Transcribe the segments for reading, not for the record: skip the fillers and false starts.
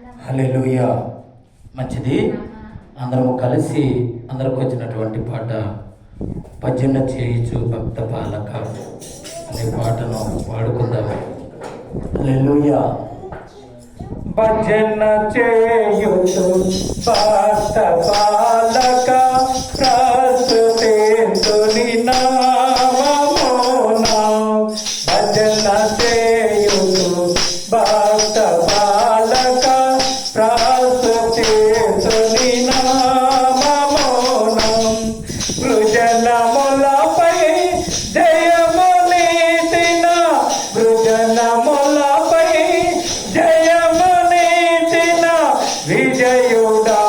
హల్లెలూయా. మంచిది. అందరము కలిసి అందరికి వచ్చినటువంటి పాట భజన చేయుచు భక్త పాలక అనే పాటను పాడుకుందాం. హల్లెలూయా. భజన చేయుచు భక్త పాలక ప్రస్తుతింతుని నామమున. భజన చేయుచు భక్త పాలక ప్రస్తుతింతుని నామమున. సృజనములపై జయమునిచిన సృజనములపై జయమునిచిన విజయుడా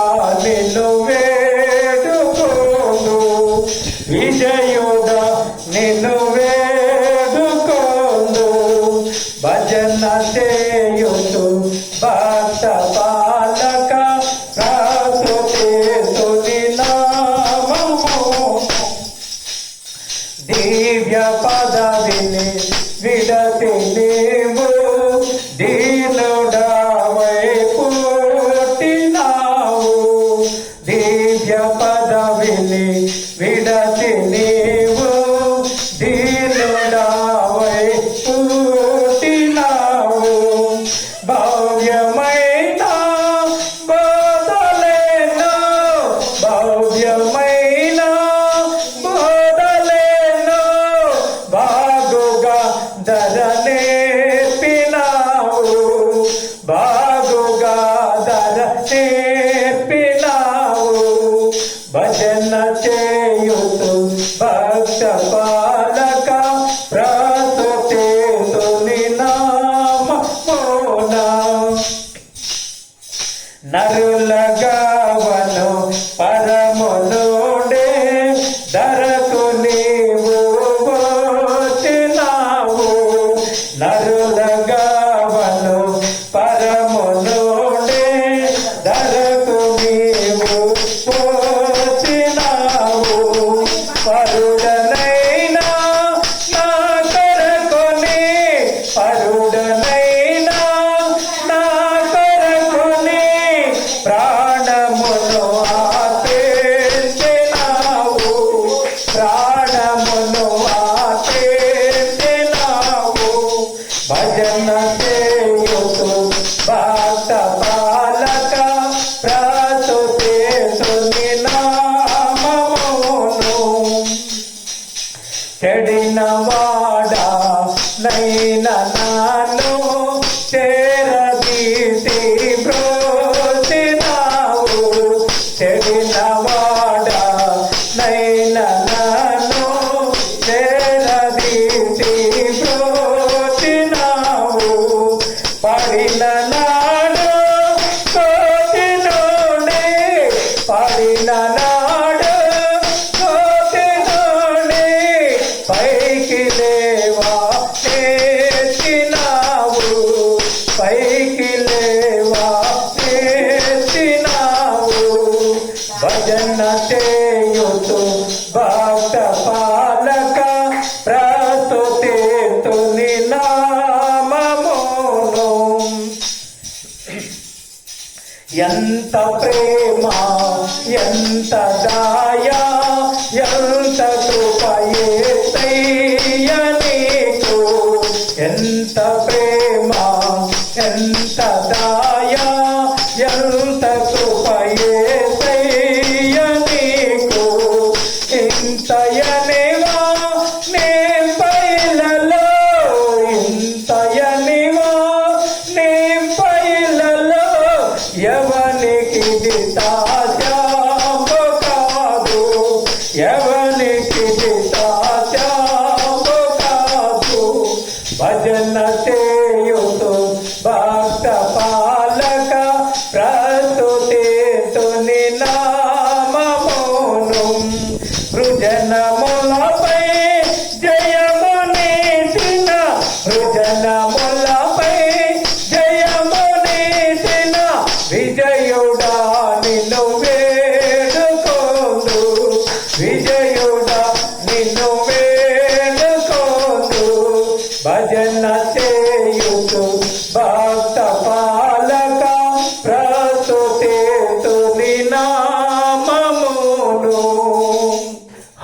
నిన్ను వేడుకోను. విజయుడా నిన్ను వేడుకోను. భజన చేయుచు భక్త పాలక ప్రస్తుతింతుని నామమున. దివ్య పదవిని విడతి నీవు దీనుడవై పుట్టినావు. దివ్య పదవిని విడతి నీవు దీనుడవై పుట్టినావు. భవ్యమైన బోధలేనో భవ్యమైన బోధలేనో బాగుగా ధర నేర్పినావు. బాగుగా ధర నేర్పినావు. భజన చేయుచు భక్త పాలక ప్రస్తుతింతుని నామమున. నరుల గావను పరమునుండే ధరకు నీవు వచ్చినావు. నరుల గావను పరమునుండే ధరకు నీవు వచ్చినావు. పరుడనైనా నా కొరకుని పరుడనైనా నా కొరకుని ప్రాణమును ఆర్పించినావు. ప్రాణమును ఆర్పించినావు. భజన చేయుచు భక్త పాలక ప్రస్తుతింతుని నామమును. చెడిన వాడా నైన నాను చేరదీసి బ్రోచినావు. చెడిన వాడా నైన నాను చేరదీసి బ్రోచినావు. పడిన నాడు కోటిలోనే పడిన నాడు కోటిలోనే పైకి లేవా నేర్చినావు. పైకి లేవా నేర్చినావు. భజన చేయుచు భక్త పాలక ప్రస్తుతింతుని నామమును. ఎంత ప్రేమ ఎంత దయ ఎంత కృప యేసయ్య నీకు. ఎంత ప్రేమ ఎంత దయ ఎంత కృప యేసయ్య నీకు. ఇంతయనివా నీ పైలలో ఇంతయనివా నీ పైలలో ఎవనికి సాధ్యము కాదు. ఎవనికి సాధ్యము కాదు. భజన చేయుచు భక్త పాలక ప్రస్తుతి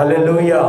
హల్లెలూయా.